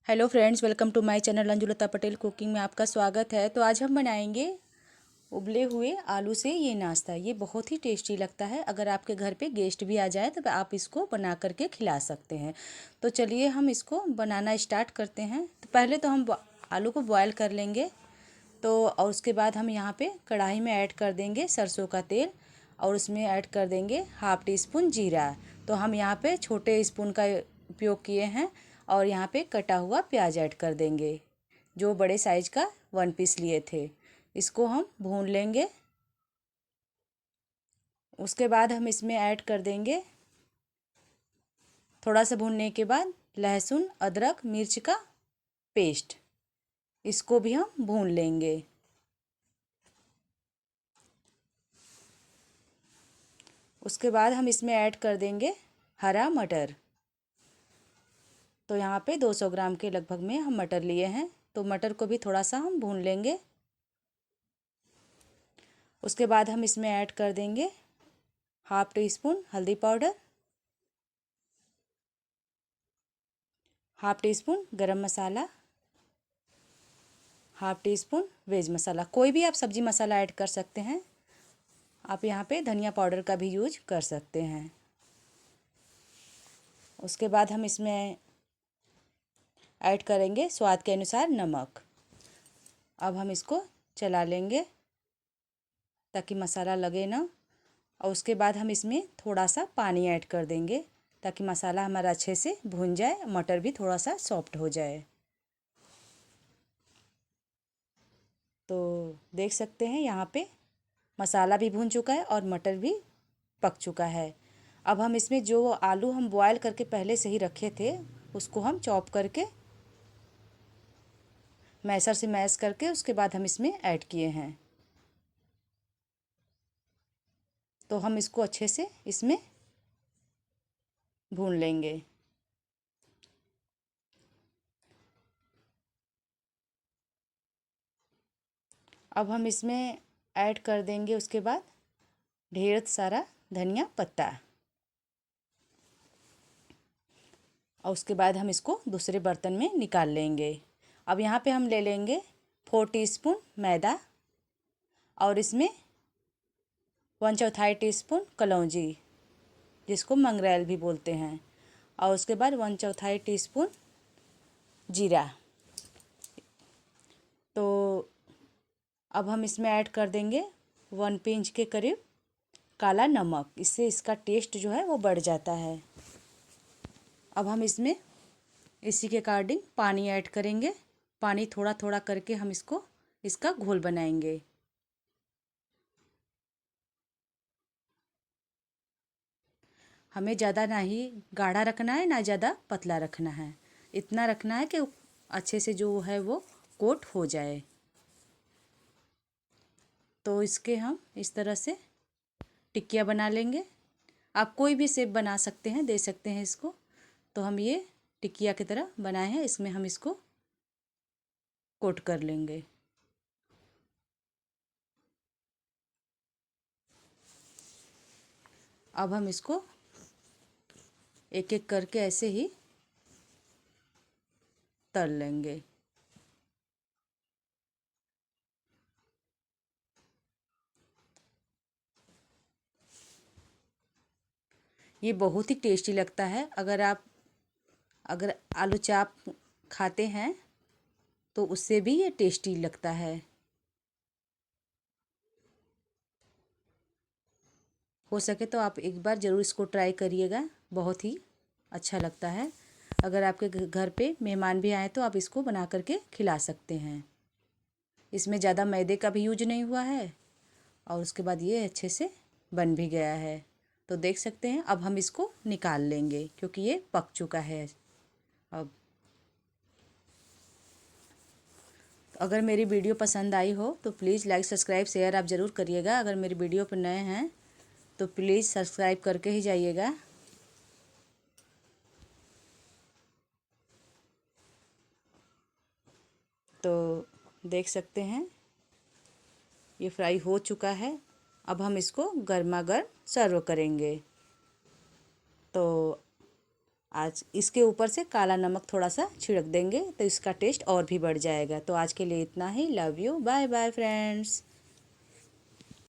Hello friends, welcome to my channel Anjulata Patel cooking में आपका स्वागत है। तो आज हम बनाएंगे उबले हुए आलू से ये नाश्ता। ये बहुत ही टेस्टी लगता है। अगर आपके घर पे गेस्ट भी आ जाए तो आप इसको बना करके खिला सकते हैं। तो चलिए हम इसको बनाना स्टार्ट करते हैं। तो पहले तो हम आलू को बॉयल कर लेंगे। तो और उसके बाद हम यहाँ पे कढ़ाई में ऐड कर देंगे सरसों का तेल और उसमें ऐड कर देंगे हाफ टी स्पून जीरा। तो हम यहाँ पे छोटे स्पून का उपयोग किए हैं और यहाँ पे कटा हुआ प्याज ऐड कर देंगे, जो बड़े साइज का 1 पीस लिए थे। इसको हम भून लेंगे। उसके बाद हम इसमें ऐड कर देंगे, थोड़ा सा भूनने के बाद, लहसुन अदरक मिर्च का पेस्ट। इसको भी हम भून लेंगे। उसके बाद हम इसमें ऐड कर देंगे हरा मटर। तो यहाँ पे 200 ग्राम के लगभग में हम मटर लिए हैं। तो मटर को भी थोड़ा सा हम भून लेंगे। उसके बाद हम इसमें ऐड कर देंगे हाफ टी स्पून हल्दी पाउडर, हाफ टी स्पून गरम मसाला, हाफ टी स्पून वेज मसाला। कोई भी आप सब्जी मसाला ऐड कर सकते हैं। आप यहाँ पे धनिया पाउडर का भी यूज कर सकते हैं। उसके बाद हम इसमें ऐड करेंगे स्वाद के अनुसार नमक। अब हम इसको चला लेंगे ताकि मसाला लगे ना। और उसके बाद हम इसमें थोड़ा सा पानी ऐड कर देंगे ताकि मसाला हमारा अच्छे से भून जाए, मटर भी थोड़ा सा सॉफ्ट हो जाए। तो देख सकते हैं यहाँ पे मसाला भी भून चुका है और मटर भी पक चुका है। अब हम इसमें जो आलू हम बॉयल करके पहले से ही रखे थे उसको हम चॉप करके मैशर से मैश करके उसके बाद हम इसमें ऐड किए हैं। तो हम इसको अच्छे से इसमें भून लेंगे। अब हम इसमें ऐड कर देंगे उसके बाद ढेर सारा धनिया पत्ता। और उसके बाद हम इसको दूसरे बर्तन में निकाल लेंगे। अब यहाँ पे हम ले लेंगे 4 टीस्पून मैदा और इसमें 1/4 टीस्पून कलौंजी, जिसको मंगरेल भी बोलते हैं। और उसके बाद 1/4 टीस्पून जीरा। तो अब हम इसमें ऐड कर देंगे 1 पिंच के करीब काला नमक। इससे इसका टेस्ट जो है वो बढ़ जाता है। अब हम इसमें इसी के अकॉर्डिंग पानी ऐड करेंगे। पानी थोड़ा थोड़ा करके हम इसका घोल बनाएंगे। हमें ज़्यादा ना ही गाढ़ा रखना है ना ज़्यादा पतला रखना है। इतना रखना है कि अच्छे से जो है वो कोट हो जाए। तो इसके हम इस तरह से टिक्कियाँ बना लेंगे। आप कोई भी शेप बना सकते हैं, दे सकते हैं इसको। तो हम ये टिक्किया की तरह बनाए हैं, इसमें हम इसको कोट कर लेंगे। अब हम इसको एक एक करके ऐसे ही तल लेंगे। ये बहुत ही टेस्टी लगता है। अगर आलू चाप खाते हैं तो उससे भी ये टेस्टी लगता है। हो सके तो आप एक बार ज़रूर इसको ट्राई करिएगा, बहुत ही अच्छा लगता है। अगर आपके घर पे मेहमान भी आए तो आप इसको बना करके खिला सकते हैं। इसमें ज़्यादा मैदे का भी यूज नहीं हुआ है और उसके बाद ये अच्छे से बन भी गया है। तो देख सकते हैं। अब हम इसको निकाल लेंगे क्योंकि ये पक चुका है। अब अगर मेरी वीडियो पसंद आई हो तो प्लीज़ लाइक सब्सक्राइब शेयर आप ज़रूर करिएगा। अगर मेरी वीडियो पर नए हैं तो प्लीज़ सब्सक्राइब करके ही जाइएगा। तो देख सकते हैं ये फ्राई हो चुका है। अब हम इसको गर्मा गर्म सर्व करेंगे। तो आज इसके ऊपर से काला नमक थोड़ा सा छिड़क देंगे तो इसका टेस्ट और भी बढ़ जाएगा। तो आज के लिए इतना ही। Love you, bye bye friends.